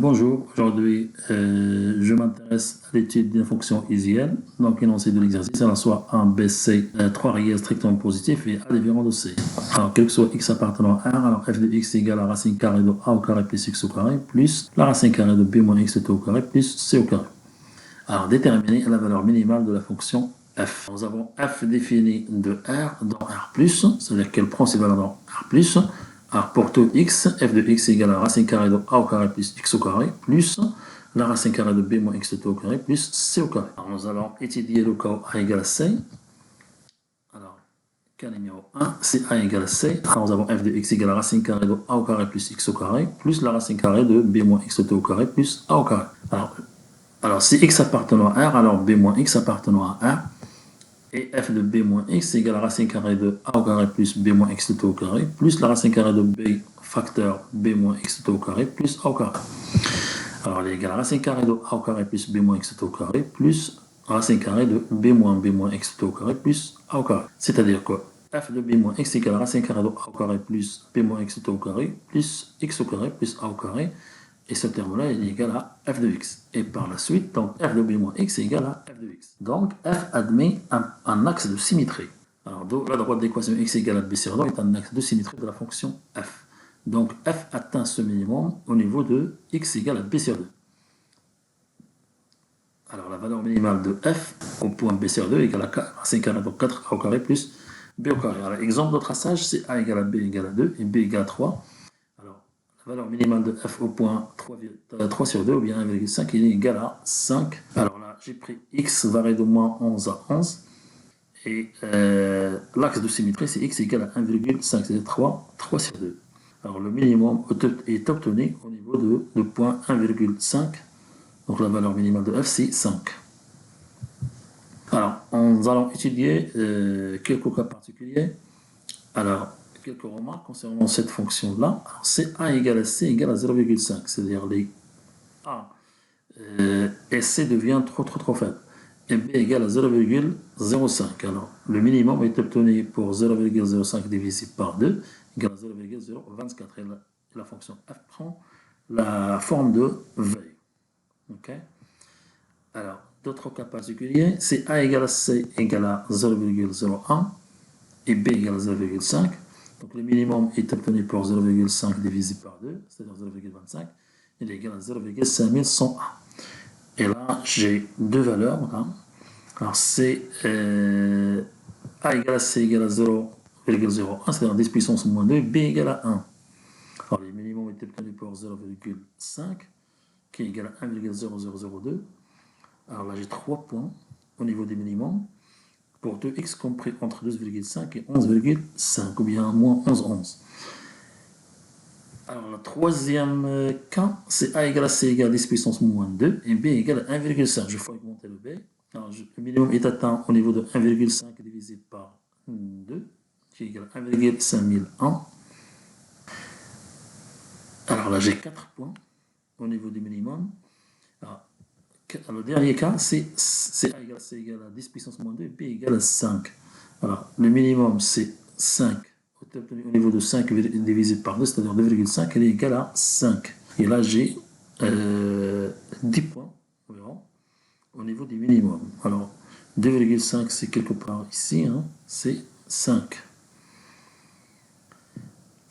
Bonjour, aujourd'hui je m'intéresse à l'étude d'une fonction isienne, donc énoncé de l'exercice, alors soit un BC, 3 réels strictement positifs et A différent de C. Alors quel que soit x appartenant à R, alors f de x égale à la racine carrée de A au carré plus x au carré, plus la racine carrée de B moins x au carré plus C au carré. Alors déterminer la valeur minimale de la fonction f. Nous avons f défini de R dans R+, c'est-à-dire qu'elle prend ses valeurs dans R+, alors pour tout x, f de x égale à la racine carrée de a au carré plus x au carré, plus la racine carrée de b moins x au carré, plus c au carré. Alors nous allons étudier le cas où a égale à c. Alors, cas numéro 1, c'est a égale à c. Alors nous avons f de x égale à la racine carrée de a au carré plus x au carré, plus la racine carrée de b moins x au carré, plus a au carré. Alors si x appartenant à R, alors b moins x appartenant à R, et f de b moins x égale à la racine carrée de a au carré plus b moins x au carré, plus la racine carrée de b facteur b moins x au carré plus a au carré. Alors elle est égale à la racine carrée de a au carré plus b moins x au carré, plus racine carrée de b moins x au carré plus a au carré. C'est-à-dire que f de b moins x égale à la racine carrée de a au carré plus b moins x au carré, plus x au carré plus a au carré. Et ce terme-là est égal à f de x. Et par la suite, donc f de b moins x est égal à f de x. Donc f admet un axe de symétrie. Alors la droite de l'équation x égale à b sur 2 est un axe de symétrie de la fonction f. Donc f atteint ce minimum au niveau de x égale à b sur 2. Alors la valeur minimale de f au point b sur 2 égale à racine carrée de 4a au carré plus b au carré. Alors l'exemple de traçage, c'est a égale à b égale à 2 et b égale à 3. La valeur minimale de f au point 3 sur 2, ou bien 1,5, il est égal à 5. Alors là, j'ai pris x varié de moins 11 à 11. Et l'axe de symétrie, c'est x égale à 1,5, c'est-à-dire 3 sur 2. Alors le minimum est obtenu au niveau de point 1,5. Donc la valeur minimale de f, c'est 5. Alors, nous allons étudier quelques cas particuliers. Alors, quelques remarques concernant cette fonction-là. C'est a égale à c égale à 0,5, c'est-à-dire les a et c devient trop faible. Et b égale à 0,05. Alors, le minimum est obtenu pour 0,05 divisé par 2 égale à 0,024. Et la fonction f prend la forme de v. Ok. Alors, d'autres cas particuliers, c'est a égale à c égale à 0,01 et b égale à 0,5. Donc le minimum est obtenu pour 0,5 divisé par 2, c'est-à-dire 0,25. Il est égal à 0,5101. Et là, j'ai deux valeurs. Hein. Alors c'est a égale à c égale à 0,01, c'est-à-dire 10 puissance moins 2, b égale à 1. Alors le minimum est obtenu pour 0,5, qui est égal à 1,0002. Alors là, j'ai 3 points au niveau des minimums pour 2x compris entre 12,5 et 11,5, ou bien moins 11,11. Alors, le troisième cas, c'est a égale à c égale à 10 puissance moins 2 et b égale à 1,5. Je fais augmenter le b. Alors, le minimum est atteint au niveau de 1,5 divisé par 2, qui est égal à 1,5001. Alors là, j'ai 4 points au niveau du minimum. Alors, le dernier cas, c'est a égale à c égale à 10 puissance moins 2 et b égale à 5. Alors, le minimum, c'est 5. Obtenu au niveau de 5 divisé par 2, c'est-à-dire 2,5, elle est égale à 5. Et là, j'ai 10 points au niveau du minimum. Alors, 2,5, c'est quelque part ici, hein, c'est 5.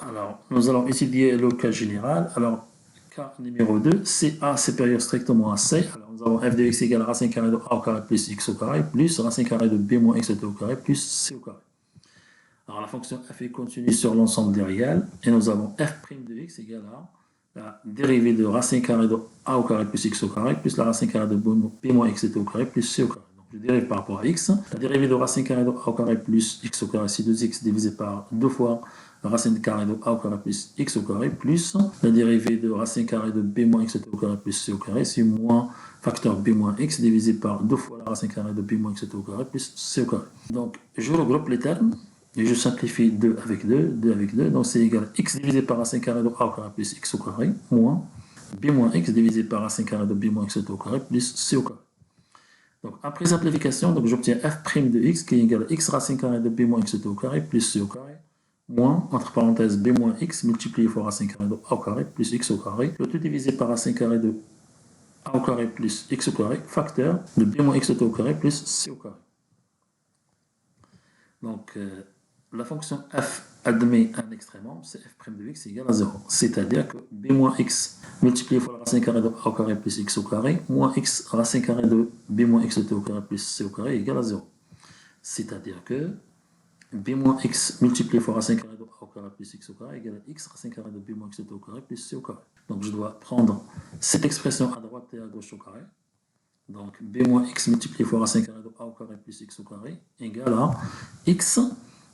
Alors, nous allons étudier le cas général. Alors, cas numéro 2, c'est A supérieur strictement à C. Alors, nous avons f de x égale à racine carrée de a au carré plus x au carré, plus racine carrée de b moins x au carré, plus c au carré. Alors, la fonction f est continue sur l'ensemble des réels, et nous avons f' de x égale à la dérivée de racine carrée de a au carré plus x au carré, plus la racine carrée de b moins x au carré, plus c au carré. Donc, je dérive par rapport à x. La dérivée de racine carrée de a au carré plus x au carré, c'est 2x divisé par 2 fois la racine carrée de a au carré plus x au carré, plus la dérivée de racine carrée de b moins x au carré plus c au carré, c'est moins facteur b moins x divisé par 2 fois la racine carrée de b moins x au carré plus c au carré. Donc, je regroupe les termes. Et je simplifie 2 avec 2, 2 avec 2, donc c'est égal à x divisé par racine carrée de a au carré plus x au carré, moins b moins x divisé par racine carrée de b moins x au carré plus c au carré. Donc après simplification, j'obtiens f' de x qui est égal à x racine carrée de b moins x au carré plus c au carré, moins, entre parenthèses, b moins x multiplié fois racine carrée de a au carré plus x au carré, le tout divisé par racine carrée de a au carré plus x au carré, facteur de b moins x au carré plus c au carré. Donc, la fonction f admet un extrémum, c'est f' de x égale à 0. C'est-à-dire que b moins x multiplié fois la racine carrée de a au carré plus x au carré, moins x racine carrée de b moins x au carré plus c au carré égale à 0. C'est-à-dire que b moins x multiplié fois racine carrée de a au carré plus x au carré égale à x racine carrée de b moins x au carré plus c au carré. Donc, je dois prendre cette expression à droite et à gauche au carré. Donc, b moins x multiplié fois racine carrée de a au carré plus x au carré égale à x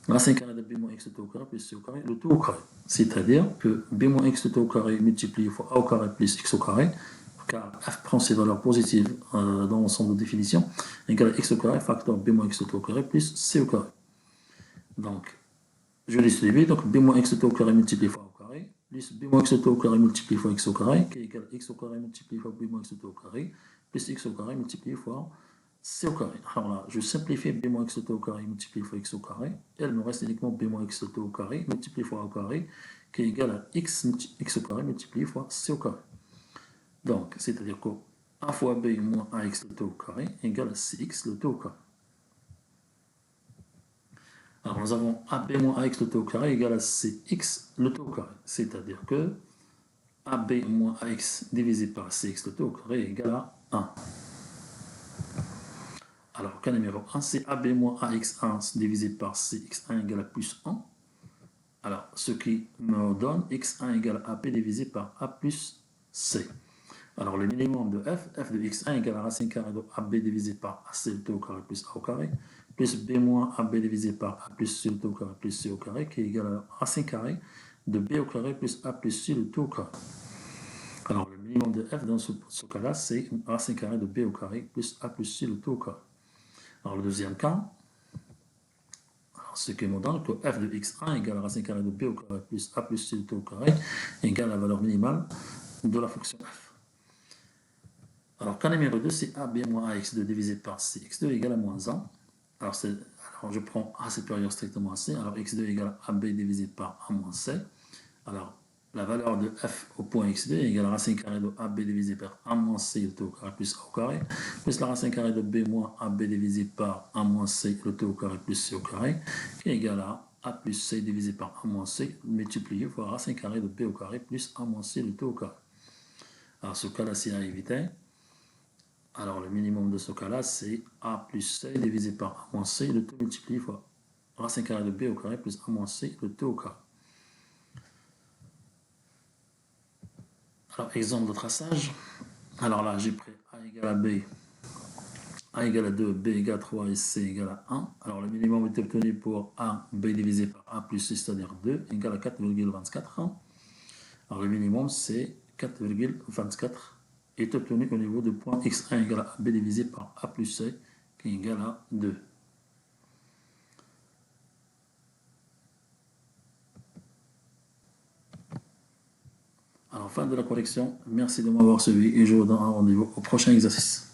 racine carrée de b moins x au carré plus c au carré, le tout au carré. C'est-à-dire que b moins x au carré multiplié fois a au carré plus x au carré, car f prend ses valeurs positives dans l'ensemble de définition, égale à x au carré facteur b moins x au carré plus c au carré. Donc, je l'ai suivi, donc b moins x au carré multiplié fois a au carré, plus b moins x au carré multiplié fois x au carré, qui est égal à x au carré multiplié fois b moins x au carré, plus x au carré multiplié fois c au carré. Alors là, je simplifie b moins x au carré multiplié fois x au carré, et il me reste uniquement b moins x au carré multiplié fois a au carré, qui est égal à x au carré multiplié fois c au carré. Donc, c'est-à-dire que a fois b moins ax le tout au carré égale à cx le tout au carré. Alors, nous avons AB moins AX le tout au carré égale à CX le tout au carré. C'est-à-dire que AB moins AX divisé par CX le tout au carré égale à 1. Alors, cas numéro 1, c'est AB moins AX1 divisé par CX1 égale à plus 1. Alors, ce qui me donne X1 égale à AP divisé par A plus C. Alors, le minimum de f de x1 égale à racine carrée de AB divisé par AC le tout au carré plus A au carré, plus B moins AB divisé par A plus C le tout au carré plus C au carré, qui est égal à racine carrée de B au carré plus A plus C le tout au carré. Alors, le minimum de f dans ce cas-là, c'est racine carrée de B au carré plus A plus C le tout au carré. Alors, le deuxième cas, ce qui me donne que f de x1 égale à racine carrée de B au carré plus A plus C le tout au carré égale à la valeur minimale de la fonction f. Alors, cas numéro 2, c'est AB moins AX2 divisé par CX2 égale à moins 1. Alors, je prends A supérieur strictement à C. Alors, X2 égale à AB divisé par A moins C. Alors, la valeur de F au point X2 égale à racine carrée de AB divisé par A moins C le tout au carré plus A au carré, plus la racine carrée de B moins AB divisé par A moins C le tout au carré plus C au carré, qui est égal à A plus C divisé par A moins C multiplié fois racine carrée de B au carré plus A moins C le tout au carré. Alors, ce cas-là, c'est à éviter. Alors, le minimum de ce cas-là, c'est A plus C divisé par A moins C, le tout multiplié fois racine carrée de B au carré plus A moins C, le tout au carré. Alors, exemple de traçage. Alors là, j'ai pris A égale à B, A égale à 2, B égale à 3 et C égale à 1. Alors, le minimum est obtenu pour A, B divisé par A plus C, c'est-à-dire 2, égale à 4,24. Alors, le minimum, c'est 4,24 est obtenu au niveau du point x1 égale à B divisé par A plus C, qui est égal à 2. Alors, fin de la correction. Merci de m'avoir suivi et je vous donne un rendez-vous au prochain exercice.